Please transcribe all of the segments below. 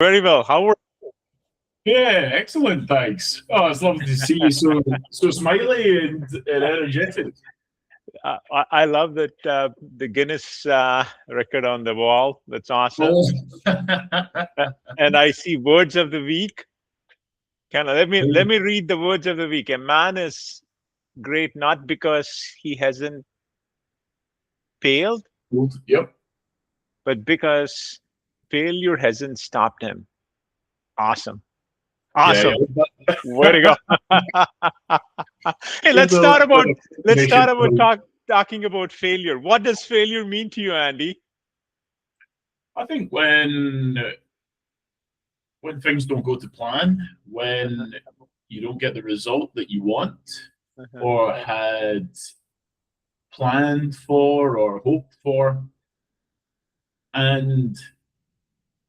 Very well. How were Yeah, excellent. Thanks. Oh, it's lovely to see you so smiley and energetic. I love that the Guinness record on the wall. That's awesome. And I see words of the week. Let me read the words of the week. A man is great not because he hasn't failed, Yep. but because failure hasn't stopped him. Awesome. Awesome. Yeah. Way to go. Hey, let's start about talking about failure. What does failure mean to you, Andy? I think when things don't go to plan, when you don't get the result that you want or had planned for or hoped for, and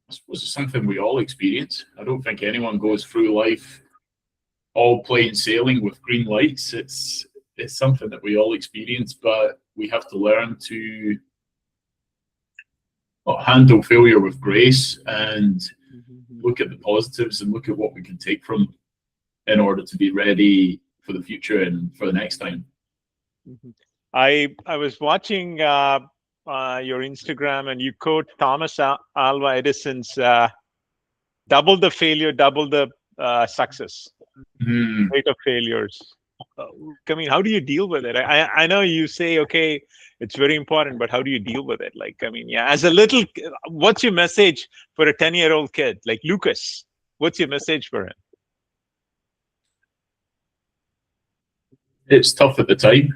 I suppose it's something we all experience. I don't think anyone goes through life all plain sailing with green lights. It's something that we all experience, but we have to learn to handle failure with grace and look at the positives and look at what we can take from in order to be ready for the future and for the next time. I was watching your Instagram, and you quote Thomas Alva Edison's double the failure, double the success rate of failures. I mean, how do you deal with it? I know you say, okay, it's very important, but how do you deal with it? Like, I mean, yeah, as a little, what's your message for a 10-year-old kid like Lucas? What's your message for him? It's tough at the time.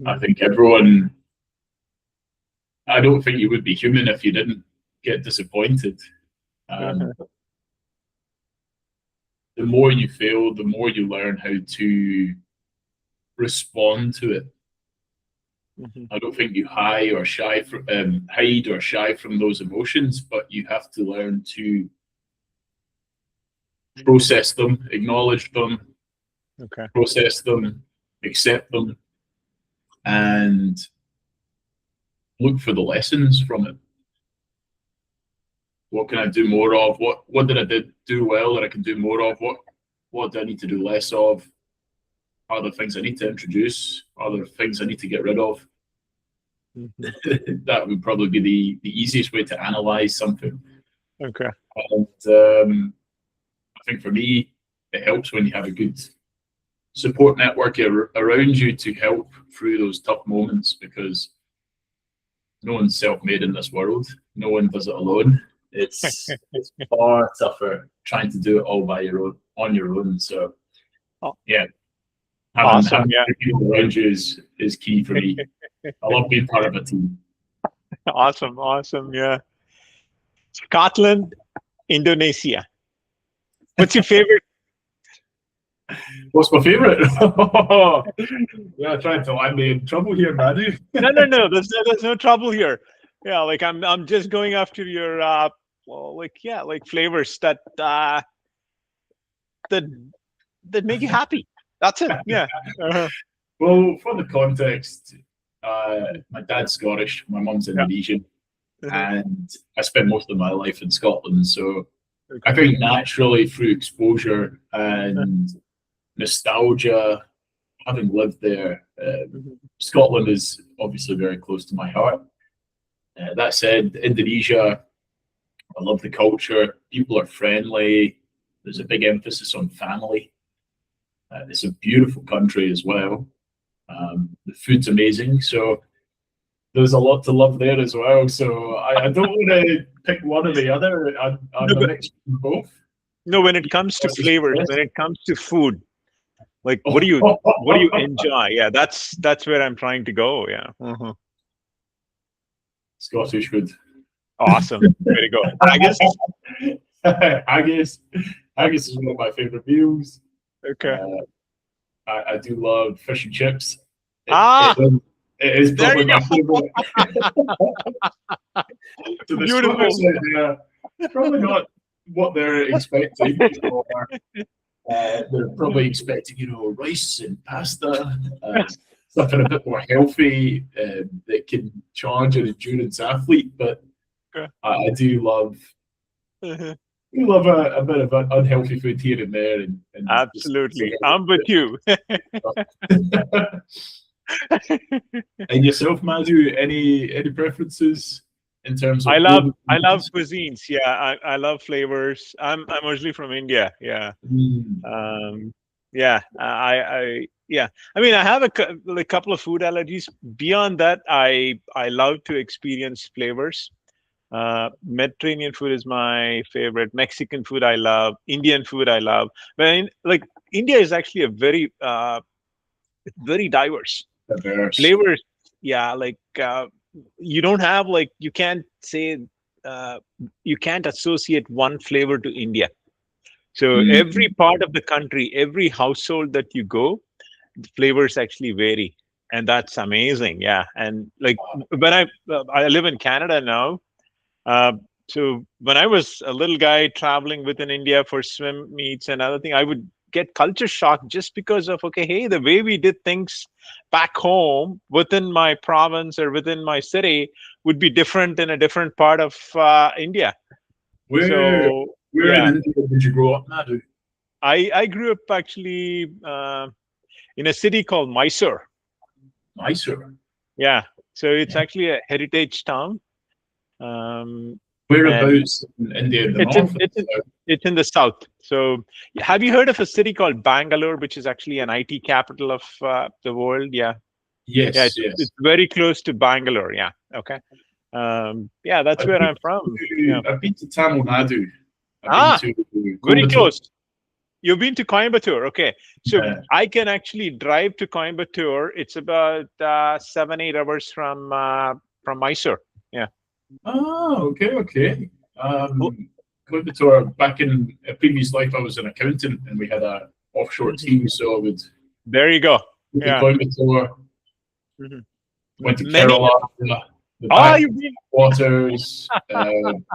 I think I don't think you would be human if you didn't get disappointed. The more you fail, the more you learn how to respond to it. I don't think you hide or shy from those emotions, but you have to learn to process them, acknowledge them, process them, accept them, and look for the lessons from it. What can I do more of? What did I do well that I can do more of? What do I need to do less of? Are there things I need to introduce? Are there things I need to get rid of? That would probably be the easiest way to analyze something. Okay. And I think for me, it helps when you have a good support network around you to help through those tough moments, because no one's self-made in this world. No one does it alone. It's far tougher trying to do it all on your own. So yeah, having people around you is key for me. I love being part of a team. Awesome. Yeah. Scotland, Indonesia. What's your favorite? What's my favorite? Yeah, trying to land me in trouble here, Madhu. No. There's no trouble here. Yeah, like I'm just going after your flavors that make you happy. That's it. Yeah. Well, for the context, my dad's Scottish, my mum's Indonesian, and I spent most of my life in Scotland. So I think naturally through exposure and nostalgia, having lived there, Scotland is obviously very close to my heart. That said, Indonesia, I love the culture. People are friendly. There's a big emphasis on family. It's a beautiful country as well. The food's amazing. So there's a lot to love there as well. So I don't want to pick one or the other. I'm a mix of both. No, when it comes to flavors, when it comes to food, like what do you enjoy? Yeah, that's where I'm trying to go. Yeah. Scottish food. Awesome. Way to go. Haggis is one of my favorite meals. Okay. I do love fish and chips. It is probably my favorite. So beautiful. Probably not what they're expecting. They're probably expecting, rice and pasta, something a bit more healthy that can challenge an endurance athlete. But I do love We love a bit of unhealthy food here and there, and Absolutely, I'm with you. And yourself, Madhu, any preferences in terms I of love global I love cuisines? cuisines. Yeah, I love flavors. I'm originally from India. Yeah. Mm. Yeah, yeah. I mean, I have a couple of food allergies. Beyond that, I love to experience flavors. Mediterranean food is my favorite. Mexican food I love. Indian food I love. Like India is actually a very diverse Diverse. flavors. Yeah, like you don't have like you can't say uh, you can't associate one flavor to India. So every Mm. part of the country, every household that you go, the flavors actually vary, and that's amazing. Yeah, and like when I live in Canada now, uh, so when I was a little guy traveling within India for swim meets and other thing, I would get culture shock just because of okay, hey, the way we did things back home within my province or within my city would be different in a different part of India. Where So where in yeah, India did you grow up, Madhu? I grew up actually in a city called Mysore. Mysore. Yeah, so it's Yeah. actually a heritage town, um, and Whereabouts in India, in the it's in north or it's the in south? it's in the south. So have you heard of a city called Bangalore, which is actually an IT capital of the world? Yeah, yeah, Yes, it's yes. very close to Bangalore. Yeah, okay. Yeah, that's I've where been I'm from. Yeah. to, I've been to Tamil Nadu. I've been Ah, to very Coimbatore. close. You've been to Coimbatore, okay? So Uh, I can actually drive to Coimbatore. It's about 7 8 hours from Mysore. Yeah. oh, okay, okay. Well, Coimbatore, back in a previous life, I was an accountant and we had a offshore mhm. team, so I would There you go. go to Yeah. Coimbatore, Mhm. went to Many. Kerala, the Ah, you've been backwaters,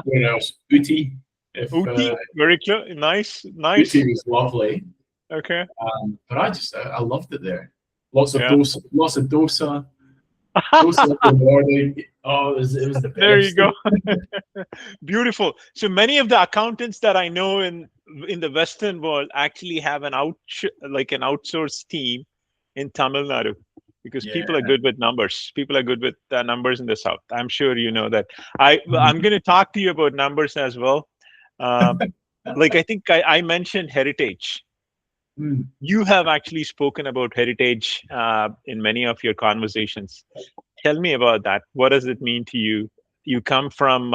where else? Uti, if Ooty. Very close. Nice, Uti nice. was lovely. Okay. But I loved it there. Lots of Yeah. dosa, dosa in the morning. Oh, it was the There you best. go. Beautiful. So many of the accountants that I know in the Western world actually have like an outsourced team in Tamil Nadu because Yeah. people are good with numbers. People are good with numbers in the South. I'm sure you know that. I'm going to talk to you about numbers as well. Um, like I think I mentioned heritage. Mm. You have actually spoken about heritage in many of your conversations. Tell me about that. What does it mean to you? You come from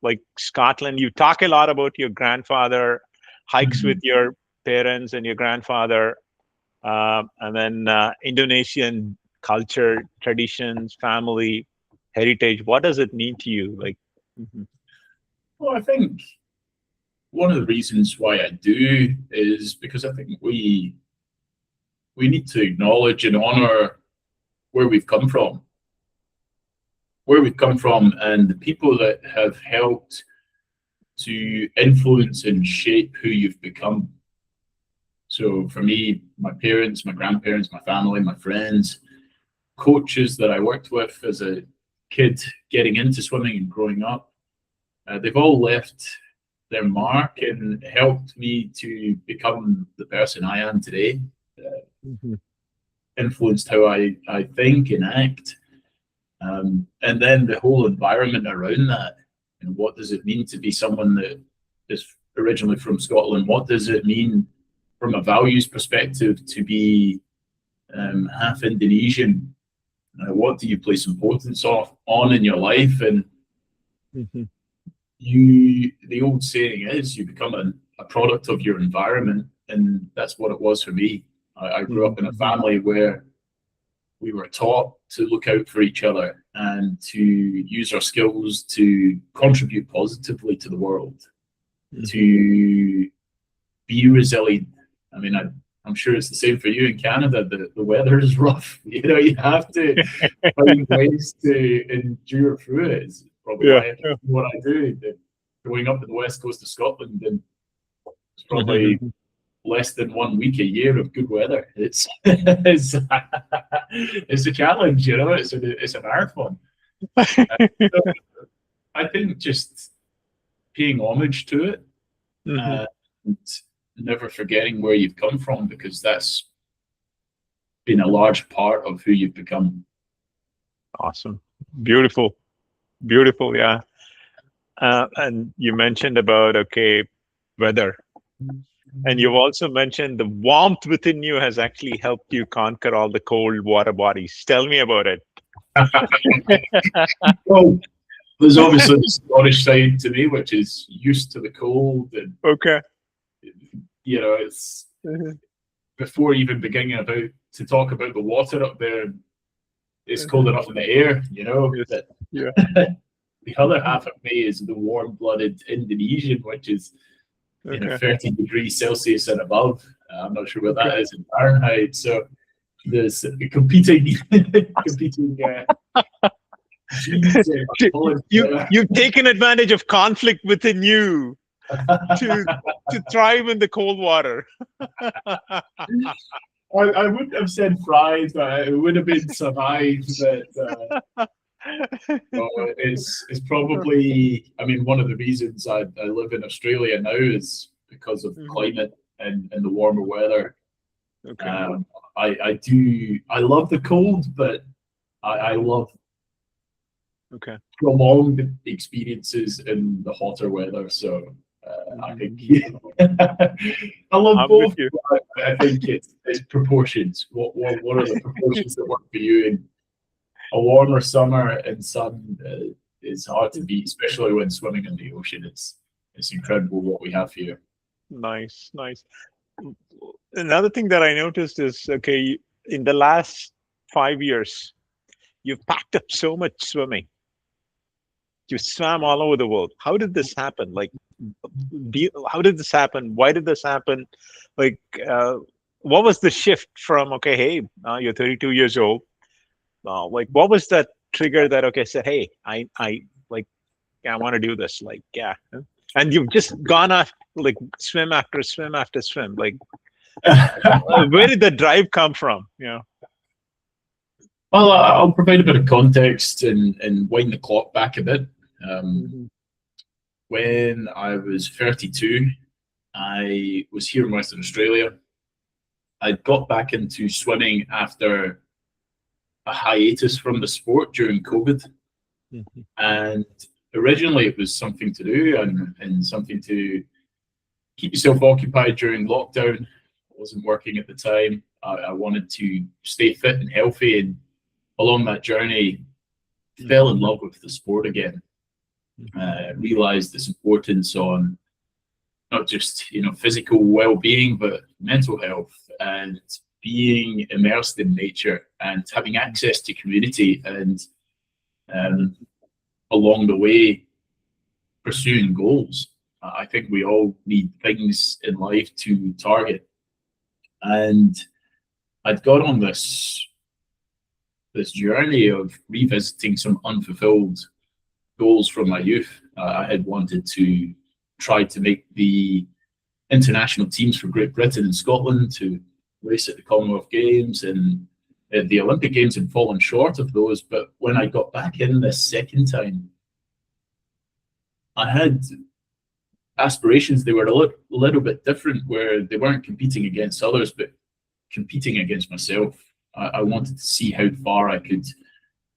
like Scotland. You talk a lot about your grandfather, hikes with Mm. your parents and your grandfather, and then Indonesian culture, traditions, family, heritage. What does it mean to you? Like, mhm, Well, I think one of the reasons why I do is because I think we need to acknowledge and honor where we've come from, and the people that have helped to influence and shape who you've become. So for me, my parents, my grandparents, my family, my friends, coaches that I worked with as a kid getting into swimming and growing up, they've all left their mark and helped me to become the person I am today, mhm, influenced how I think and act. And then the whole environment around that. And what does it mean to be someone that is originally from Scotland? What does it mean from a values perspective to be half Indonesian? What do you place importance on in your life? And mhm, the old saying is you become a product of your environment. And that's what it was for me. I grew mhm, up in a mhm, family where we were taught to look out for each other and to use our skills to contribute positively to the world, mhm. to be resilient. I mean, I'm sure it's the same for you in Canada. The weather is rough. You know, you have to find ways to endure through it. It's probably Yeah. why I do what I do. Growing up in the west coast of Scotland, and it's probably Yeah. less than 1 week a year of good weather. It's a challenge, you know. It's a marathon. So I think just paying homage to it, and never forgetting where you've come from, because that's been a large part of who you've become. Awesome. Beautiful. Beautiful. Yeah. And you mentioned about, weather. And you've also mentioned the warmth within you has actually helped you conquer all the cold water bodies. Tell me about it. Well, there's obviously the Scottish side to me, which is used to the cold. And, you know, it's before even beginning to talk about the water up there, it's cold enough in the air, you know. That, the other half of me is the warm-blooded Indonesian, which is 30 degrees Celsius and above. I'm not sure what that is in Fahrenheit. So there's competing. You've taken advantage of conflict within you to thrive in the cold water. I wouldn't have said thrive, but it would have been survive. But it's probably, I mean, one of the reasons I live in Australia now is because of climate and the warmer weather. I love the cold, but I love prolonged experiences in the hotter weather. So I think I love both. I think it's proportions. What are the proportions that work for you? And a warmer summer and sun is hard to beat, especially when swimming in the ocean. It's incredible what we have here. Nice. Another thing that I noticed is, in the last 5 years, you've packed up so much swimming. You swam all over the world. How did this happen? Like, how did this happen? Why did this happen? Like, what was the shift from, you're 32 years old. Like, what was that trigger that, said, hey, I want to do this. Like, and you've just gone off, like, swim after swim after swim. Like, where did the drive come from? Well, I'll provide a bit of context and wind the clock back a bit. When I was 32, I was here in Western Australia. I got back into swimming after a hiatus from the sport during COVID. And originally it was something to do and something to keep yourself occupied during lockdown. I wasn't working at the time. I wanted to stay fit and healthy, and along that journey, fell in love with the sport again. Realized its importance on not just physical well-being, but mental health, and being immersed in nature and having access to community, and along the way pursuing goals. I think we all need things in life to target, and I'd got on this journey of revisiting some unfulfilled goals from my youth. I had wanted to try to make the international teams for Great Britain and Scotland, to race at the Commonwealth Games and at the Olympic Games, and fallen short of those. But when I got back in this second time, I had aspirations. They were a little bit different, where they weren't competing against others, but competing against myself. I wanted to see how far I could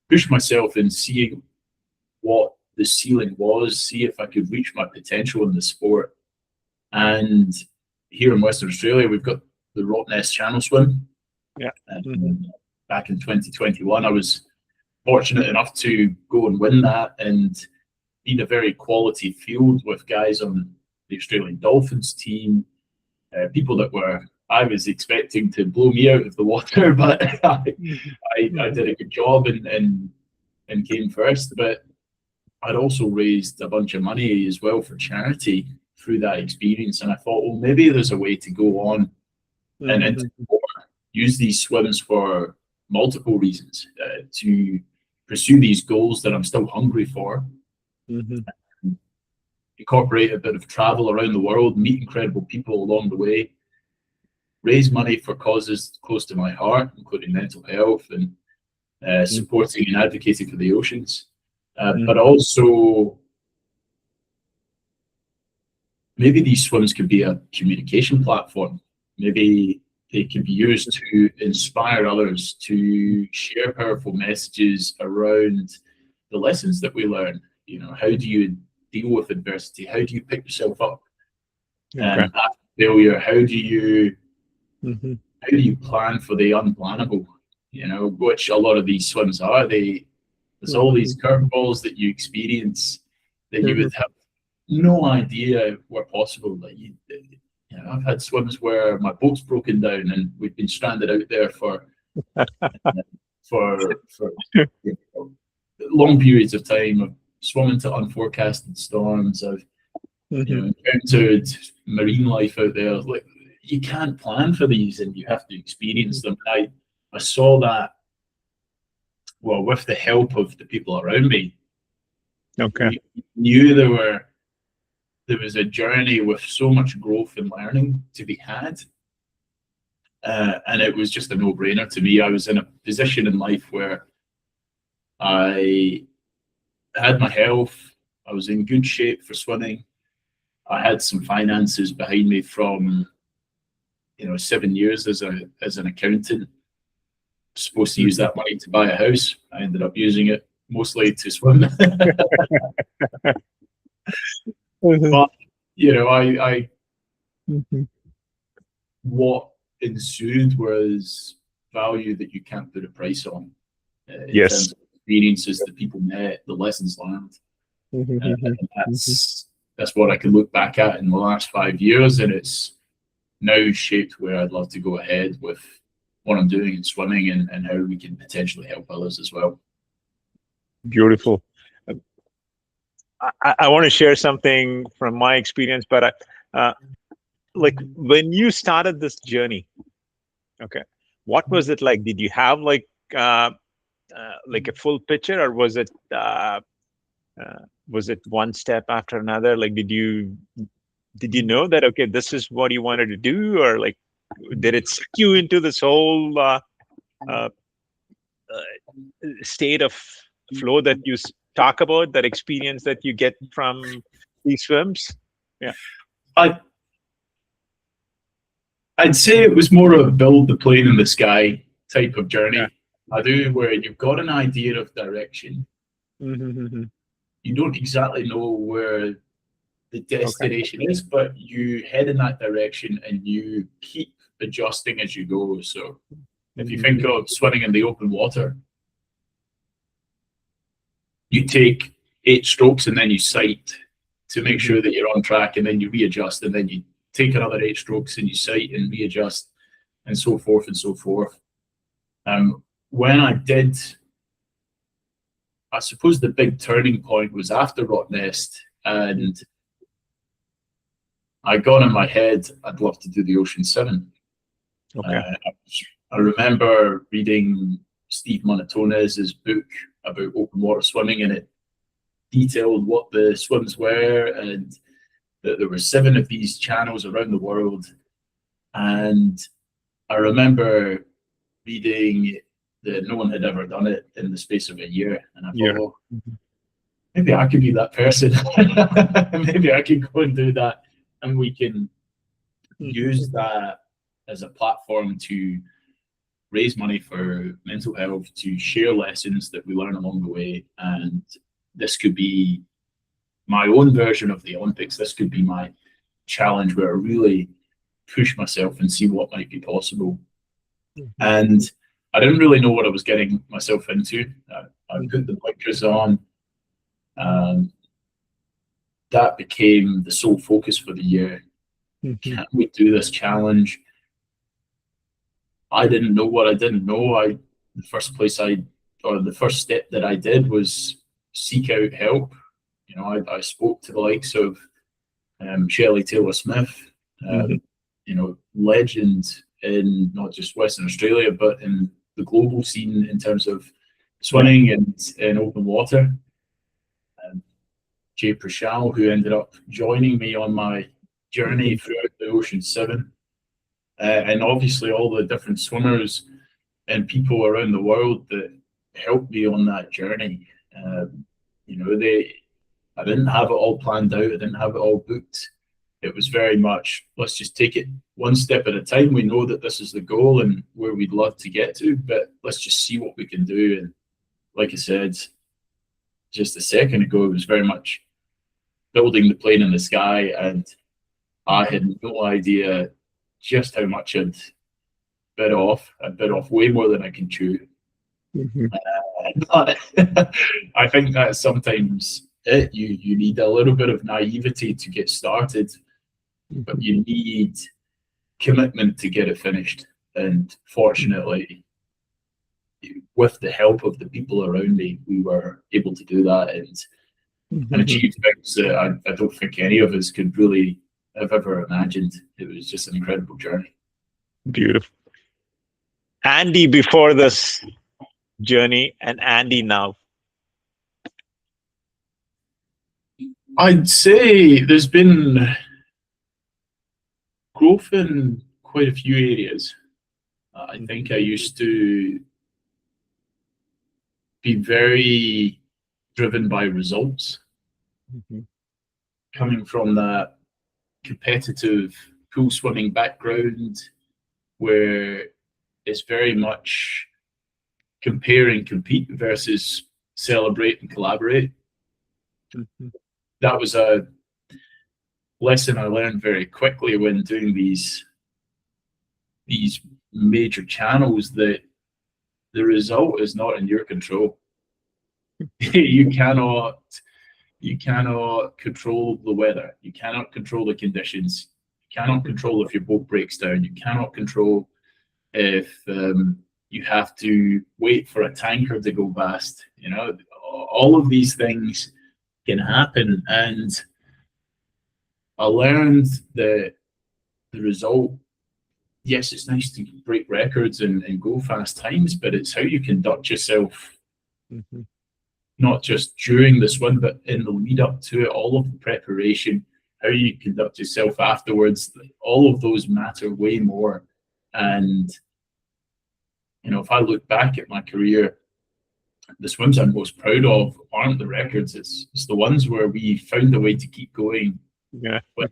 push myself and see what the ceiling was, see if I could reach my potential in the sport. And here in Western Australia, we've got the Rottnest Channel Swim. Back in 2021, I was fortunate enough to go and win that, and be in a very quality field with guys on the Australian Dolphins team, people that I was expecting to blow me out of the water, but I did a good job and came first. But I'd also raised a bunch of money as well for charity through that experience, and I thought, well, maybe there's a way to go on and use these swims for multiple reasons, to pursue these goals that I'm still hungry for. Incorporate a bit of travel around the world, meet incredible people along the way, raise money for causes close to my heart, including mental health and supporting and advocating for the oceans, but also maybe these swims could be a communication platform. Maybe they can be used to inspire others to share powerful messages around the lessons that we learn. You know, how do you deal with adversity? How do you pick yourself up after failure? How do you plan for the unplannable? You know, which a lot of these swims are. There's all these curveballs that you experience that you would have no idea were possible. Like you know, I've had swims where my boat's broken down and we've been stranded out there for you know, long periods of time. I've swum into unforecasted storms. I've you know, encountered marine life out there. Like, you can't plan for these, and you have to experience them. I saw that, well, with the help of the people around me. Okay. We knew there was a journey with so much growth and learning to be had. And it was just a no-brainer to me. I was in a position in life where I had my health, I was in good shape for swimming. I had some finances behind me from, you know, 7 years as an accountant. Supposed to use that money to buy a house. I ended up using it mostly to swim. But you know, I what ensued was value that you can't put a price on. In terms of experiences that people met, the lessons learned. And that's what I can look back at in the last 5 years, and it's now shaped where I'd love to go ahead with what I'm doing in swimming and how we can potentially help others as well. Beautiful. I want to share something from my experience, but like when you started this journey, okay, what was it like? Did you have like a full picture, or was it one step after another? Like, did you know that, okay, this is what you wanted to do, or like, did it suck you into this whole state of flow that you talk about, that experience that you get from these swims? Yeah. I'd say it was more of a build the plane in the sky type of journey. Yeah. I do, where you've got an idea of direction. You don't exactly know where the destination is, but you head in that direction and you keep adjusting as you go. So if you think of swimming in the open water, you take 8 strokes and then you sight to make sure that you're on track, and then you readjust, and then you take another 8 strokes and you sight and readjust, and so forth and so forth. When I did, I suppose the big turning point was after Rottnest, and I got in my head, I'd love to do the Ocean 7. Okay. I remember reading Steve Monatone's book about open water swimming, and it detailed what the swims were, and that there were 7 of these channels around the world. And I remember reading that no one had ever done it in the space of a year, and I thought, oh, maybe I could be that person. Maybe I could go and do that, and we can use that as a platform to raise money for mental health, to share lessons that we learn along the way. And this could be my own version of the Olympics. This could be my challenge where I really push myself and see what might be possible. And I didn't really know what I was getting myself into. I put the blinkers on. That became the sole focus for the year. Can we do this challenge? I didn't know what I didn't know. The first step that I did was seek out help. You know, I spoke to the likes of Shelley Taylor-Smith, you know, legend in not just Western Australia, but in the global scene in terms of swimming and in open water. Jay Prachal, who ended up joining me on my journey throughout the Ocean 7. And obviously all the different swimmers and people around the world that helped me on that journey. You know, I didn't have it all planned out. I didn't have it all booked. it was very much, let's just take it one step at a time. We know that this is the goal and where we'd love to get to, but let's just see what we can do. And like I said just a second ago, it was very much building the plane in the sky, and I had no idea just how much I'd bit off. I bit off way more than I can chew. But I think that sometimes you need a little bit of naivety to get started, but you need commitment to get it finished. And fortunately, with the help of the people around me, we were able to do that and achieve things that I don't think any of us could really have ever imagined. It was just an incredible journey. Beautiful. Andy before this journey and Andy now. I'd say there's been growth in quite a few areas. I think I used to be very driven by results. Coming from that competitive pool swimming background, where it's very much compare and compete versus celebrate and collaborate. That was a lesson I learned very quickly when doing these major channels, that the result is not in your control. You cannot control the weather. You cannot control the conditions. You cannot control if your boat breaks down. You cannot control if you have to wait for a tanker to go past. You know, all of these things can happen, and I learned that the result, yes, it's nice to break records and go fast times, but it's how you conduct yourself, not just during the swim, but in the lead up to it, all of the preparation, how you conduct yourself afterwards, all of those matter way more. And, you know, if I look back at my career, the swims I'm most proud of aren't the records, it's the ones where we found a way to keep going. Yeah. When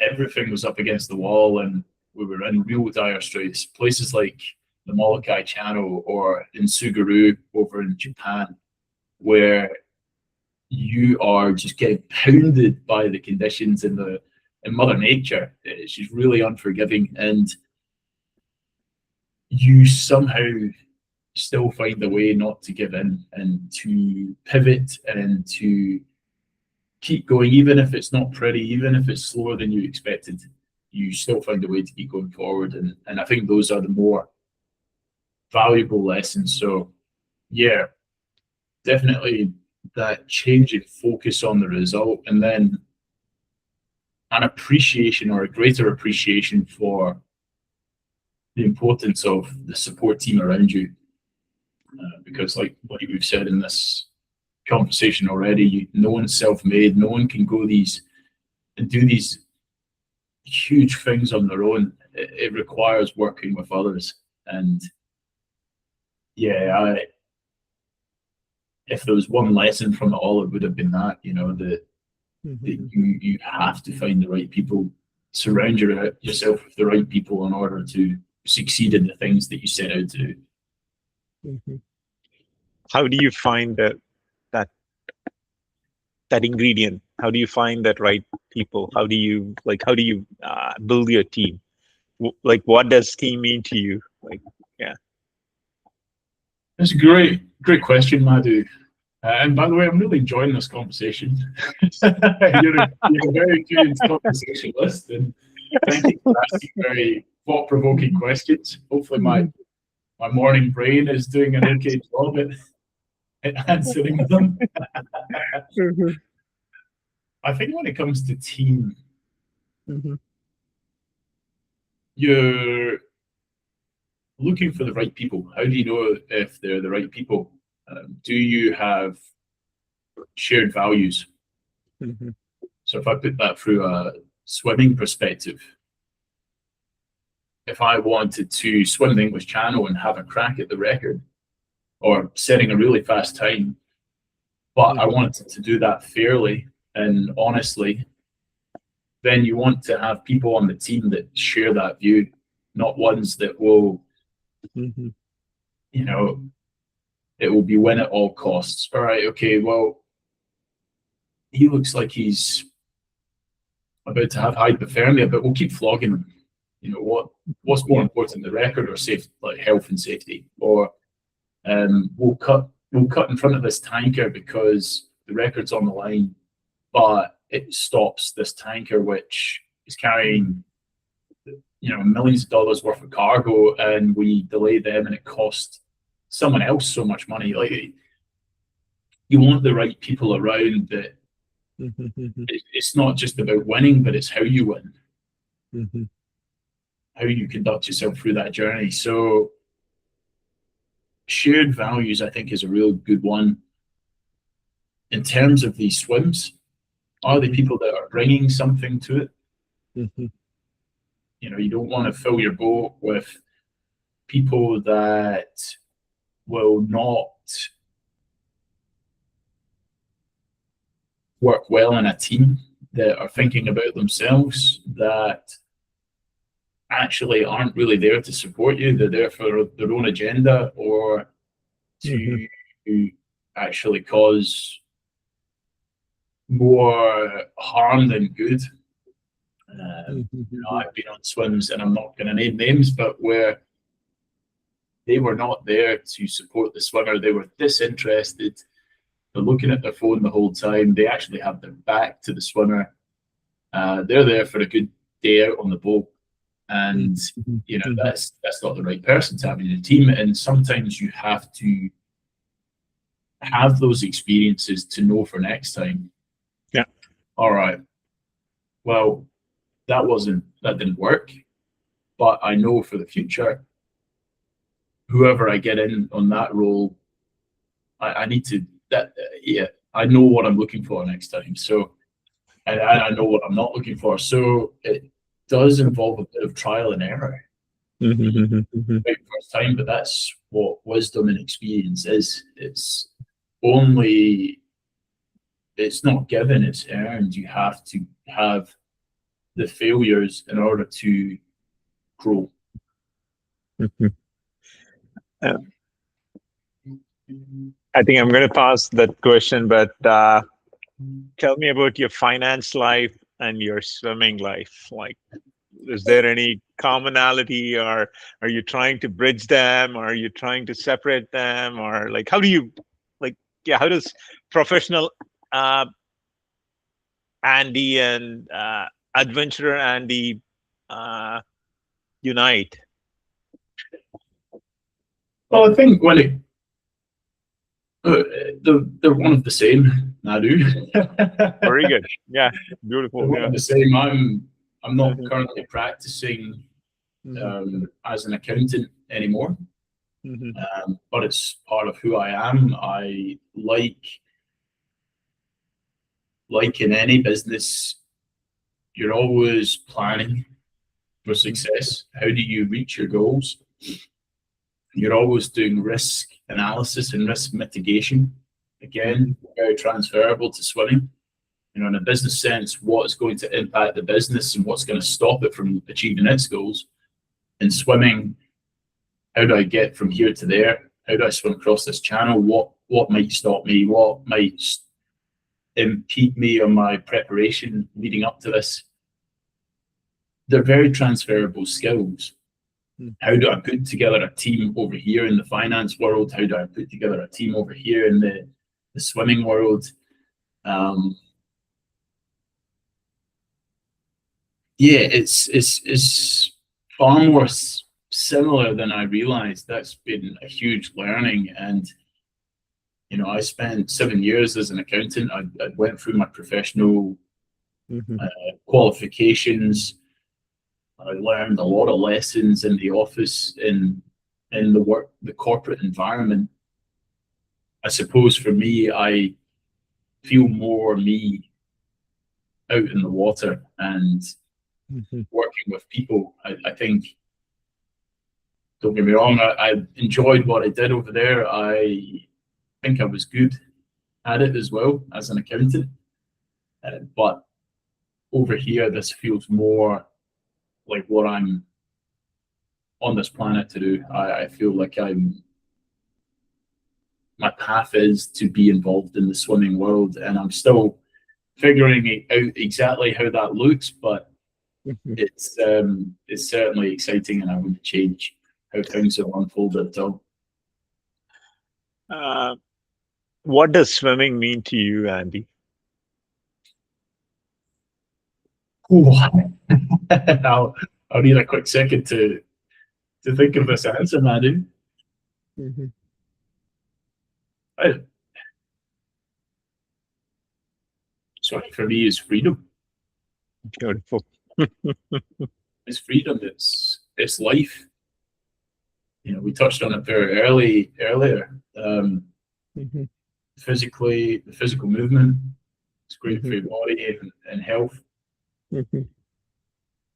everything was up against the wall and we were in real dire straits. Places like the Molokai Channel or in Tsugaru over in Japan, where you are just getting pounded by the conditions in Mother Nature. She's really unforgiving, and you somehow still find a way not to give in and to pivot and to keep going, even if it's not pretty, even if it's slower than you expected. You still find a way to keep going forward, and I think those are the more valuable lessons. So yeah, definitely that change in focus on the result, and then an appreciation or a greater appreciation for the importance of the support team around you, because like we've said in this conversation already, no one's self-made. No one can go and do these huge things on their own. It requires working with others. And yeah, if there was one lesson from it all, it would have been that, you know, that you have to find the right people, surround yourself with the right people in order to succeed in the things that you set out to do. How do you find that ingredient? How do you find that right people? How do you build your team? Like, what does team mean to you? Like, yeah. That's a great question, Madhu. And by the way, I'm really enjoying this conversation. You're a very good conversationalist, and thank you for asking very thought-provoking questions. Hopefully my morning brain is doing an okay job at answering them. I think when it comes to team, you're looking for the right people. How do you know if they're the right people? Do you have shared values? So if I put that through a swimming perspective, if I wanted to swim the English Channel and have a crack at the record or setting a really fast time, but I wanted to do that fairly and honestly, then you want to have people on the team that share that view, not ones that will, you know, it will be win at all costs. All right, okay, well, he looks like he's about to have hypothermia, but we'll keep flogging him. You know, what's more important, the record or safe, like health and safety? Or we'll cut in front of this tanker because the record's on the line, but it stops this tanker which is carrying, you know, millions of dollars worth of cargo, and we delay them and it costs someone else so much money. Like, you want the right people around that it's not just about winning, but it's how you win, how you conduct yourself through that journey. So shared values, I think, is a real good one. In terms of these swims, are they people that are bringing something to it? You know, you don't want to fill your boat with people that will not work well in a team, that are thinking about themselves, that actually aren't really there to support you. They're there for their own agenda, or to actually cause more harm than good. You know, I've been on swims, and I'm not going to name names, but where they were not there to support the swimmer. They were disinterested. They're looking at their phone the whole time. They actually have their back to the swimmer. They're there for a good day out on the boat. And, you know, that's not the right person to have in your team. And sometimes you have to have those experiences to know for next time. Yeah. All right. Well, that didn't work. But I know for the future, whoever I get in on that role, I need to, I know what I'm looking for next time. So, and I know what I'm not looking for. So it does involve a bit of trial and error. First time, but that's what wisdom and experience is. It's not given, it's earned. You have to have the failures in order to grow. I think I'm going to pass that question, but tell me about your finance life and your swimming life. Like, is there any commonality, or are you trying to bridge them, or are you trying to separate them, or like, how do you, like, how does professional Andy and adventurer Andy unite? Well, I think when they're one of the same, Madhu. Very good. Yeah, beautiful. They're one of the same. I'm not currently practicing as an accountant anymore, but it's part of who I am. I like in any business, you're always planning for success. How do you reach your goals? You're always doing risk analysis and risk mitigation. Again, very transferable to swimming. You know, in a business sense, what is going to impact the business and what's going to stop it from achieving its goals. In swimming, how do I get from here to there? How do I swim across this channel? What might stop me? What might impede me on my preparation leading up to this? They're very transferable skills. How do I put together a team over here in the finance world? How do I put together a team over here in the swimming world? Yeah, it's far more similar than I realized. That's been a huge learning. And, you know, I spent 7 years as an accountant. I went through my professional qualifications. I learned a lot of lessons in the office, in the corporate environment. I suppose for me, I feel more me out in the water and working with people. I think, don't get me wrong, I enjoyed what I did over there. I think I was good at it as well as an accountant. But over here, this feels more like what I'm on this planet to do. I feel like my path is to be involved in the swimming world, and I'm still figuring out exactly how that looks, but it's certainly exciting, and I wouldn't change how things have unfolded at all. What does swimming mean to you, Andy? I'll need a quick second to think of this answer, Madhu. Sorry, for me, is freedom. Beautiful. It's freedom. It's life. You know, we touched on it very earlier. Physically, the physical movement. It's great for your body and health. The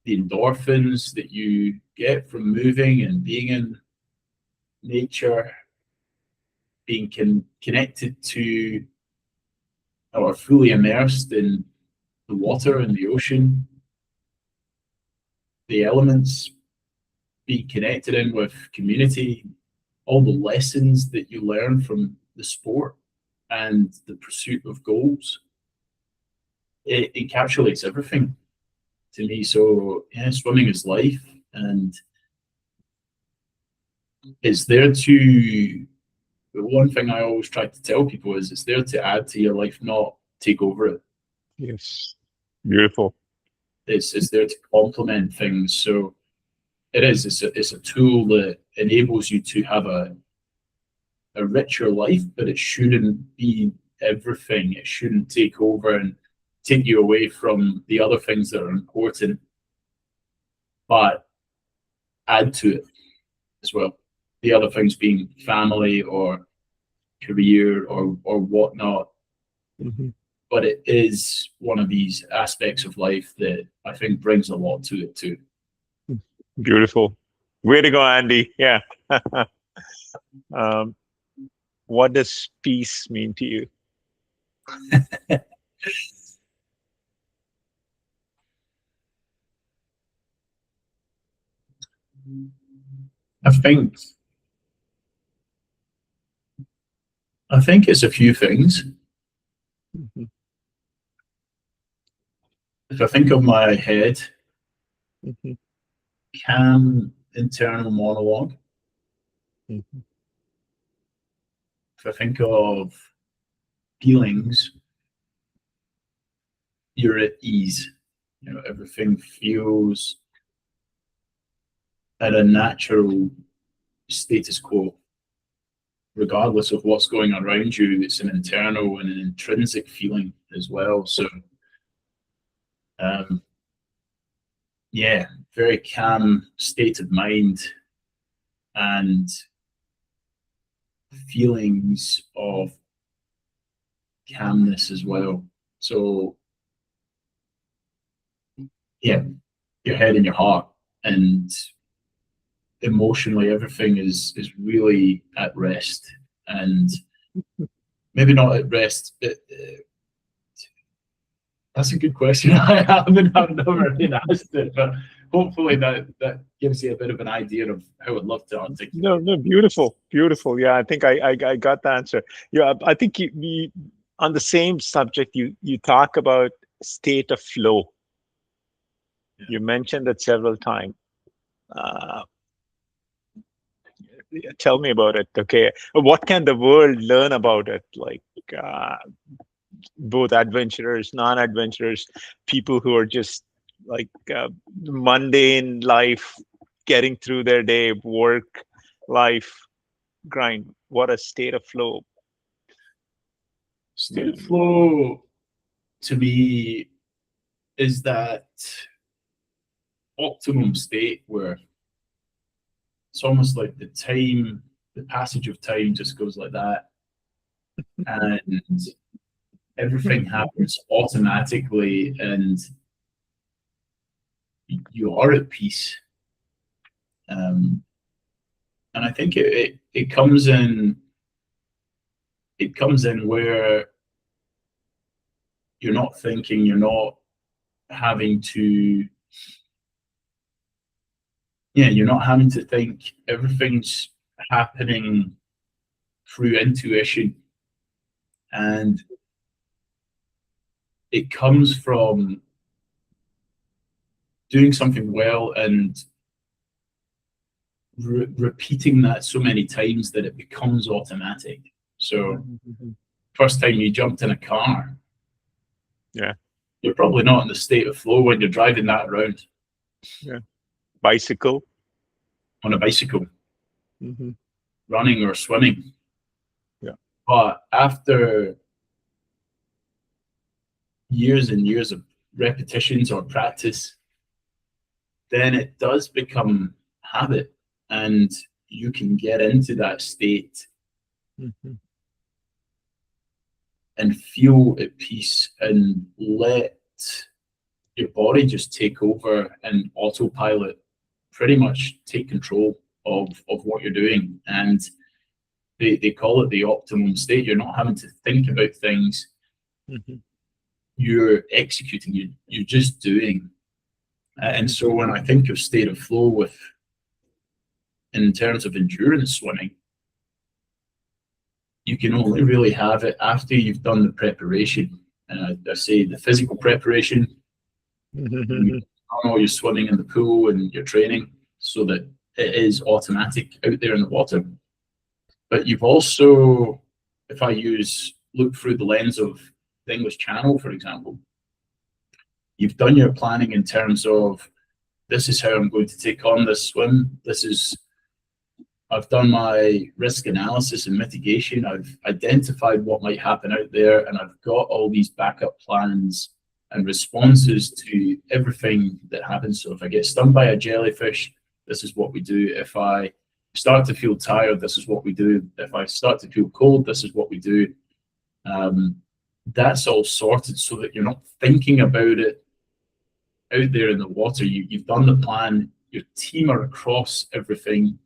endorphins that you get from moving and being in nature, being connected to or fully immersed in the water and the ocean, the elements, being connected in with community, all the lessons that you learn from the sport and the pursuit of goals. It encapsulates everything to me. So yeah, swimming is life, and it's there to, the one thing I always try to tell people is it's there to add to your life, not take over it. Yes. Beautiful. It's there to complement things. So it's a tool that enables you to have a richer life, but it shouldn't be everything. It shouldn't take over and take you away from the other things that are important, but add to it as well. The other things being family or career or whatnot. But it is one of these aspects of life that I think brings a lot to it too. Beautiful. Way to go, Andy. Yeah. What does peace mean to you? I think it's a few things. If I think of my head, calm internal monologue. If I think of feelings, you're at ease. You know, everything feels at a natural status quo, regardless of what's going on around you. It's an internal and an intrinsic feeling as well. So yeah, very calm state of mind and feelings of calmness as well. So yeah, your head and your heart, and emotionally everything is really at rest. And maybe not at rest, but that's a good question. I've never been asked it, but hopefully that gives you a bit of an idea of how I'd love to articulate. No, beautiful. Yeah, I think I got the answer. Yeah, I think we on the same subject, you talk about state of flow. Yeah. You mentioned it several times. Tell me about it. Okay, what can the world learn about it? Like both adventurers, non-adventurers, people who are just like mundane life, getting through their day, work, life, grind. What a state of flow. State of flow to me is that optimum state where it's almost like the passage of time just goes like that, and everything happens automatically, and you are at peace. And I think it comes in where you're not thinking, you're not having to, you're not having to think. Everything's happening through intuition, and it comes from doing something well and repeating that so many times that it becomes automatic. So first time you jumped in a car, you're probably not in the state of flow when you're driving that around. Bicycle. On a bicycle. Running or swimming. But after years and years of repetitions or practice, then it does become habit, and you can get into that state and feel at peace and let your body just take over and autopilot, pretty much take control of what you're doing. And they call it the optimum state. You're not having to think about things. You're executing, you're just doing. And so when I think of state of flow in terms of endurance swimming, you can only really have it after you've done the preparation. And I say the physical preparation, you're swimming in the pool and you're training so that it is automatic out there in the water. But you've also, if I look through the lens of the English Channel, for example, you've done your planning in terms of, this is how I'm going to take on this swim. I've done my risk analysis and mitigation. I've identified what might happen out there, and I've got all these backup plans and responses to everything that happens. So if I get stung by a jellyfish, this is what we do. If I start to feel tired, this is what we do. If I start to feel cold, this is what we do. That's all sorted so that you're not thinking about it out there in the water. You've done the plan. Your team are across everything.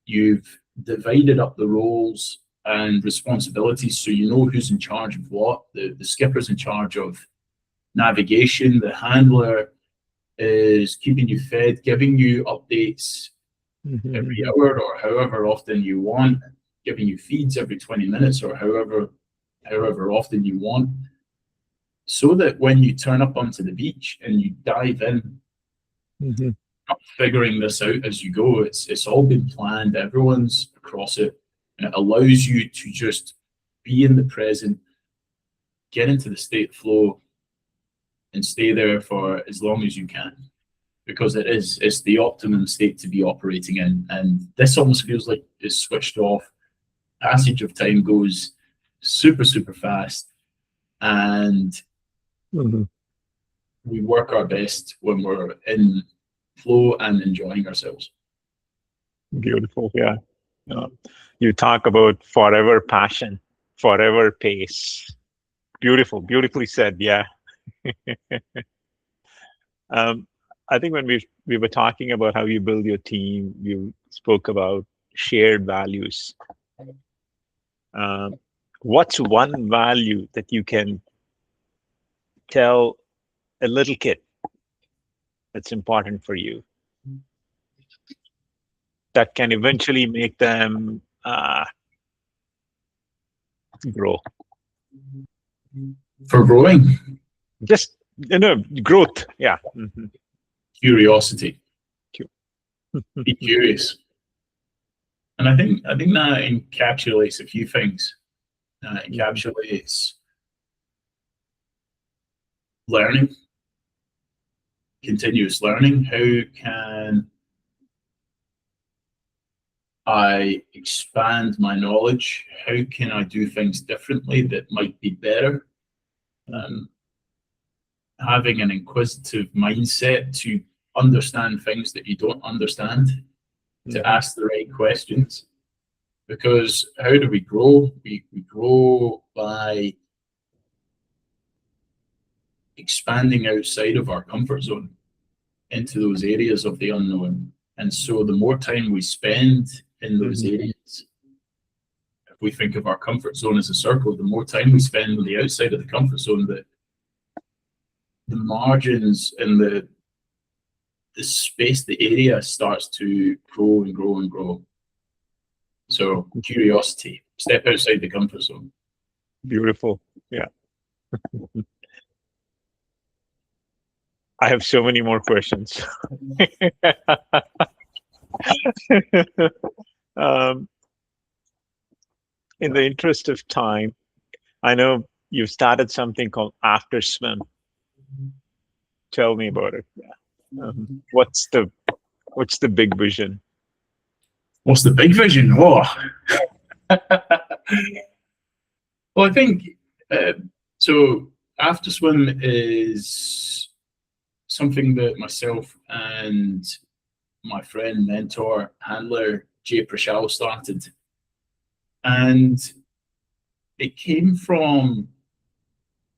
You've divided up the roles and responsibilities so you know who's in charge of what. The skipper's in charge of navigation. The handler is keeping you fed, giving you updates every hour or however often you want, giving you feeds every 20 minutes or however often you want, so that when you turn up onto the beach and you dive in, not figuring this out as you go. It's all been planned. Everyone's across it, and it allows you to just be in the present, get into the state flow, and stay there for as long as you can, because it's the optimum state to be operating in. And this almost feels like it's switched off. Passage of time goes super, super fast, and we work our best when we're in flow and enjoying ourselves. Beautiful. Yeah. You talk about forever passion, forever pace. Beautiful, beautifully said. Yeah. I think when we were talking about how you build your team, you spoke about shared values. What's one value that you can tell a little kid that's important for you, that can eventually make them grow? For growing? Just, growth. Yeah. Curiosity. Be curious. And I think that encapsulates a few things. It encapsulates learning, continuous learning. How can I expand my knowledge? How can I do things differently that might be better? Having an inquisitive mindset to understand things that you don't understand, to ask the right questions. Because how do we grow? We grow by expanding outside of our comfort zone into those areas of the unknown. And so the more time we spend in those areas, if we think of our comfort zone as a circle, the more time we spend on the outside of the comfort zone, margins and the space, the area starts to grow and grow and grow. So curiosity, step outside the comfort zone. Beautiful. Yeah. I have so many more questions. um, in the interest of time, I know you've started something called After Swim. Tell me about it. Yeah. What's the big vision? What's the big vision? Oh, well, I think so. After Swim is something that myself and my friend, mentor, handler Jay Prachal started, and it came from,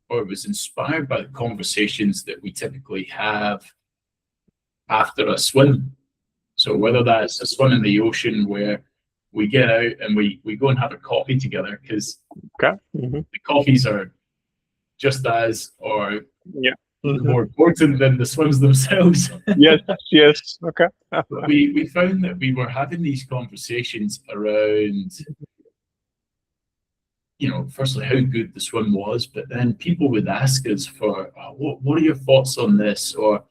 or it was inspired by the conversations that we typically have after a swim. So whether that's a swim in the ocean where we get out and we go and have a coffee together, because the coffees are just as or more important than the swims themselves. Yes. Okay. we found that we were having these conversations around, firstly how good the swim was, but then people would ask us for what are your thoughts on this, or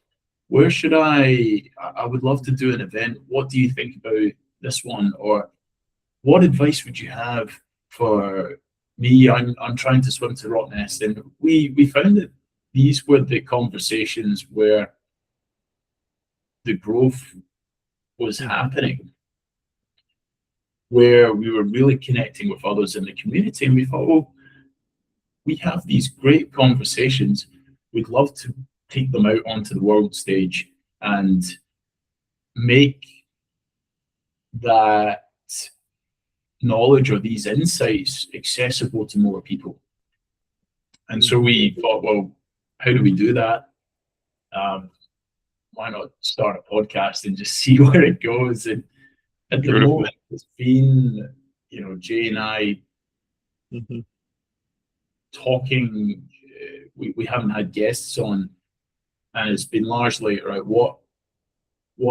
where should I would love to do an event. What do you think about this one? Or what advice would you have for me? I'm trying to swim to Rottnest. And we found that these were the conversations where the growth was happening, where we were really connecting with others in the community. And we thought, oh, we have these great conversations. We'd love to take them out onto the world stage and make that knowledge or these insights accessible to more people. And so we thought, well, how do we do that? Why not start a podcast and just see where it goes? And at the moment, it's been, Jay and I talking. We haven't had guests on, and it's been largely around what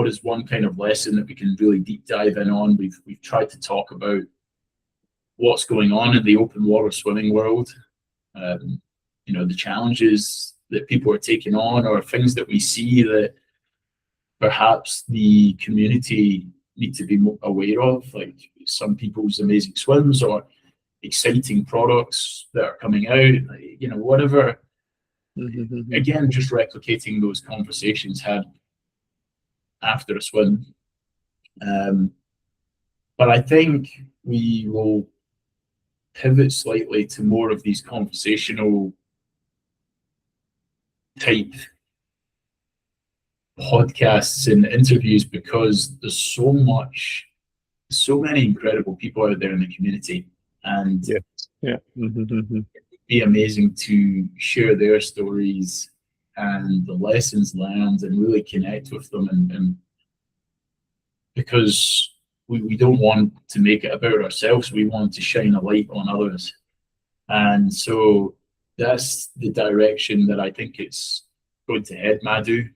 is one kind of lesson that we can really deep dive in on. We've tried to talk about what's going on in the open water swimming world, the challenges that people are taking on, or things that we see that perhaps the community need to be more aware of, like some people's amazing swims or exciting products that are coming out, whatever. Again, just replicating those conversations had after a swim. But I think we will pivot slightly to more of these conversational type podcasts and interviews, because there's so many incredible people out there in the community, and it'd be amazing to share their stories and the lessons learned and really connect with them, and because we don't want to make it about ourselves, we want to shine a light on others. And so that's the direction that I think it's going to head, Madhu.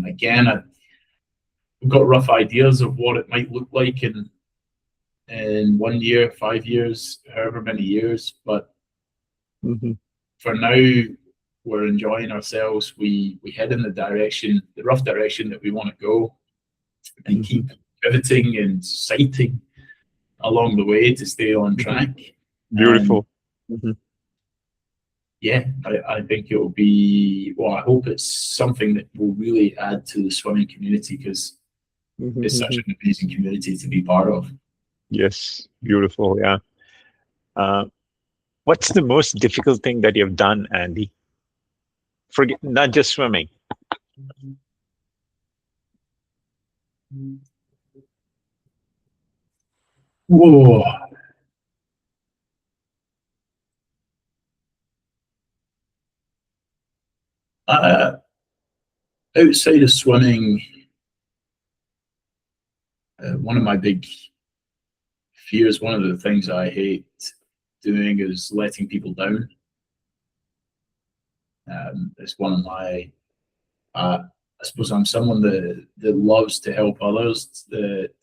Again, I've got rough ideas of what it might look like in 1 year, 5 years, however many years. But for now, we're enjoying ourselves. We head in the rough direction that we want to go, and keep pivoting and sighting along the way to stay on track. Beautiful. Yeah, I think it will be, well, I hope it's something that will really add to the swimming community, because it's such an amazing community to be part of. Yes, beautiful. Yeah. What's the most difficult thing that you've done, Andy? Forget, not just swimming. Whoa. Outside of swimming, one of my big fears, one of the things I hate doing, is letting people down. It's one of my, I suppose I'm someone that loves to help others, that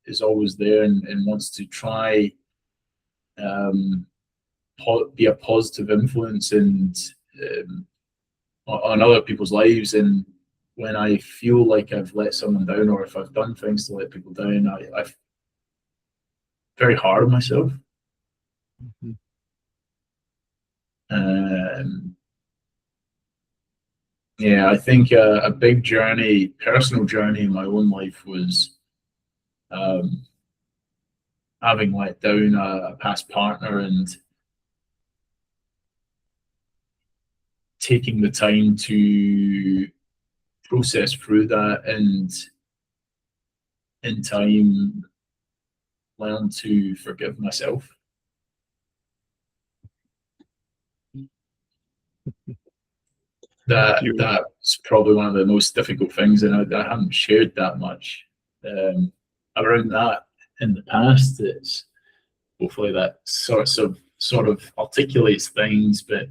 is always there and wants to try be a positive influence and on other people's lives. And when I feel like I've let someone down, or if I've done things to let people down, I'm very hard on myself. Yeah, I think a big journey, personal journey in my own life was having let down a past partner and taking the time to process through that, and in time learn to forgive myself. That's probably one of the most difficult things, and I haven't shared that much around that in the past. It's hopefully that sort of articulates things, but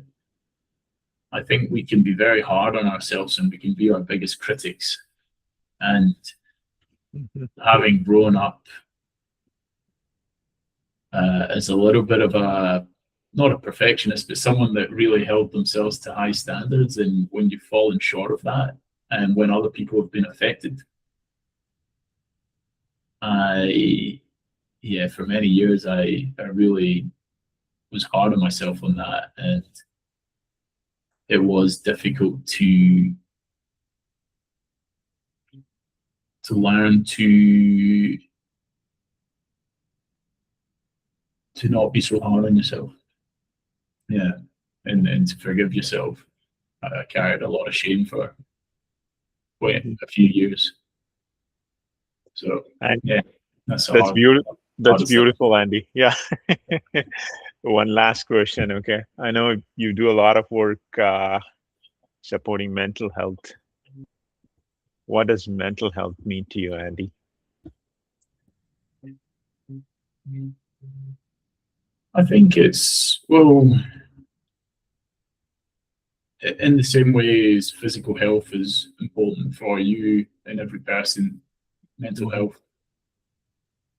I think we can be very hard on ourselves and we can be our biggest critics. And having grown up as a little bit of not a perfectionist, but someone that really held themselves to high standards, and when you've fallen short of that, and when other people have been affected, for many years I really was hard on myself on that, and it was difficult to learn to not be so hard on yourself. Yeah, and to forgive yourself. I carried a lot of shame for a few years. So yeah, that's beautiful. That's beautiful, Andy. Yeah. One last question. Okay, I know you do a lot of work supporting mental health. What does mental health mean to you, Andy? I think it's, well, in the same way as physical health is important for you and every person, mental health,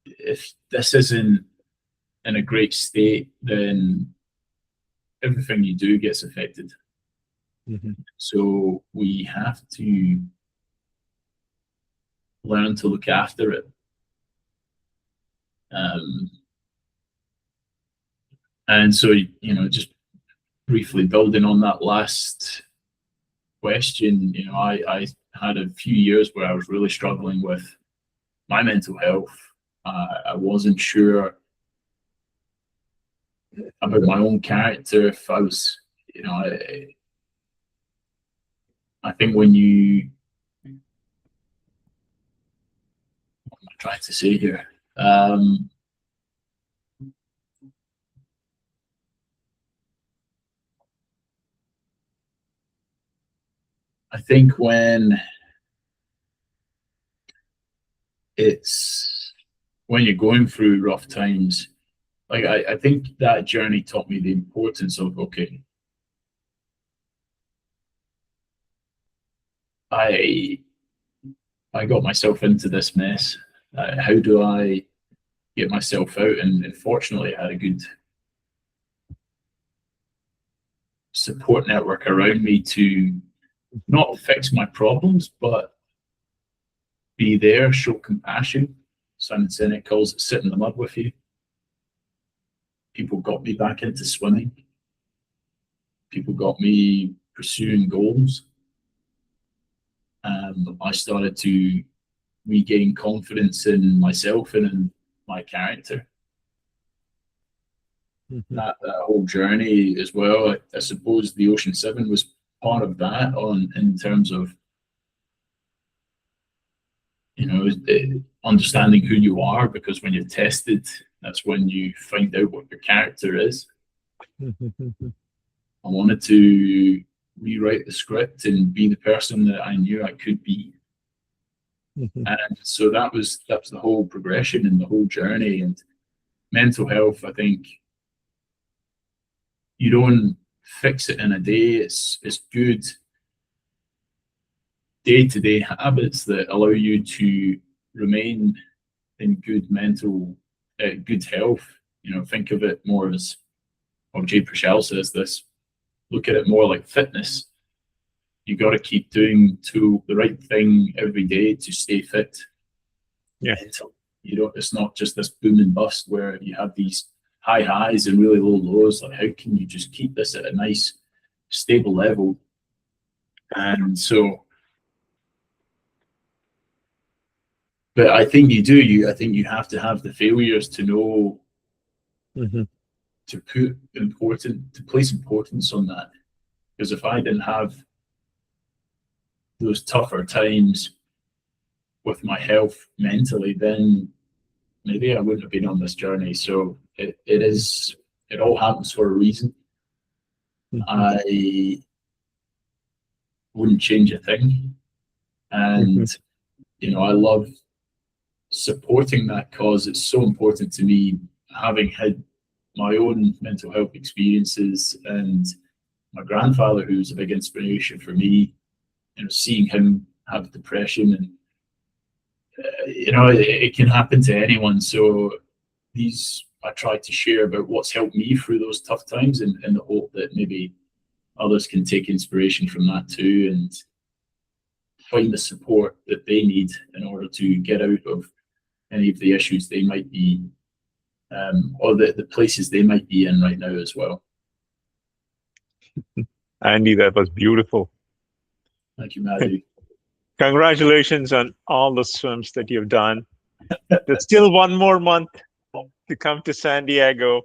if this isn't in a great state, then everything you do gets affected. So we have to learn to look after it. And so, just briefly building on that last question, I had a few years where I was really struggling with my mental health. I wasn't sure about my own character, if I was, I think when you, what am I trying to say here? I think when you're going through rough times, like I think that journey taught me the importance of, okay, I got myself into this mess. How do I get myself out? And fortunately, I had a good support network around me to not fix my problems, but be there, show compassion. Simon Sinek calls it sit in the mud with you. People got me back into swimming. People got me pursuing goals. I started to regain confidence in myself and in my character. That whole journey as well, I suppose the Ocean 7 was part of that, in terms of understanding who you are, because when you're tested, that's when you find out what your character is. I wanted to rewrite the script and be the person that I knew I could be. And so that was the whole progression and the whole journey. And mental health, I think you don't fix it in a day. It's good day-to-day habits that allow you to remain in good mental, good health. You know, think of it more as, well, Jay Prachal says this, look at it more like fitness. You got to keep doing the right thing every day to stay fit. Yeah. You know, it's not just this boom and bust where you have these high highs and really low lows. Like, how can you just keep this at a nice, stable level? And so, but I think you do. I think you have to have the failures to know to place importance on that. Because if I didn't have those tougher times with my health mentally, then maybe I wouldn't have been on this journey. So it all happens for a reason. I wouldn't change a thing. And, you know, I love supporting that cause. It's so important to me, having had my own mental health experiences, and my grandfather, who's a big inspiration for me, you know, seeing him have depression, and you know, it can happen to anyone. So I try to share about what's helped me through those tough times, in the hope that maybe others can take inspiration from that too, and find the support that they need in order to get out of any of the issues they might be, or the places they might be in right now as well. Andy, that was beautiful. Thank you, Madhu. Congratulations on all the swims that you've done. There's still one more month to come to San Diego.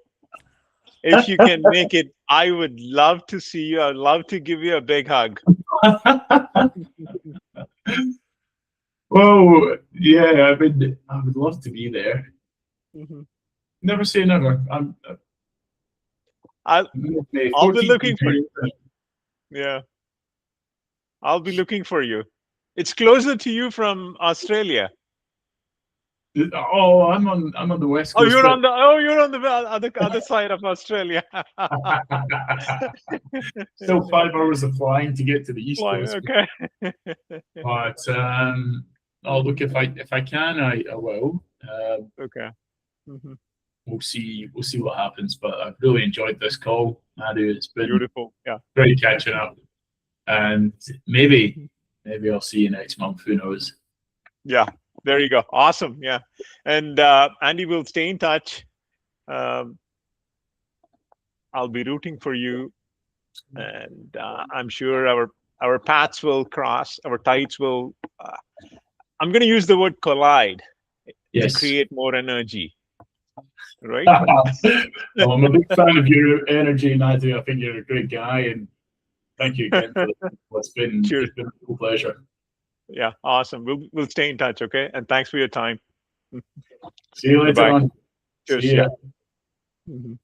If you can make it, I would love to see you. I'd love to give you a big hug. Well, yeah, I would love to be there. Never say never. I'll be looking for you. Yeah, I'll be looking for you. It's closer to you from Australia. Oh, I'm on the west coast. You're on the other side of Australia. Still 5 hours of flying to get to the east coast. Okay. But look, if I can, I will. Okay. We'll see what happens. But I've really enjoyed this call, Madhu. It's been beautiful. Yeah. Great catching up. And maybe I'll see you next month. Who knows? Yeah. There you go. Awesome. Yeah. And Andy, will stay in touch. I'll be rooting for you, and I'm sure our paths will cross. Our tides will. I'm going to use the word collide. Yes. To create more energy. Right. Well, I'm a big fan of your energy, Madhu. I think you're a great guy, and thank you again for what's been. It's been a real pleasure. Yeah, awesome. We'll stay in touch, okay? And thanks for your time. See you later on. Cheers. See ya. Yeah.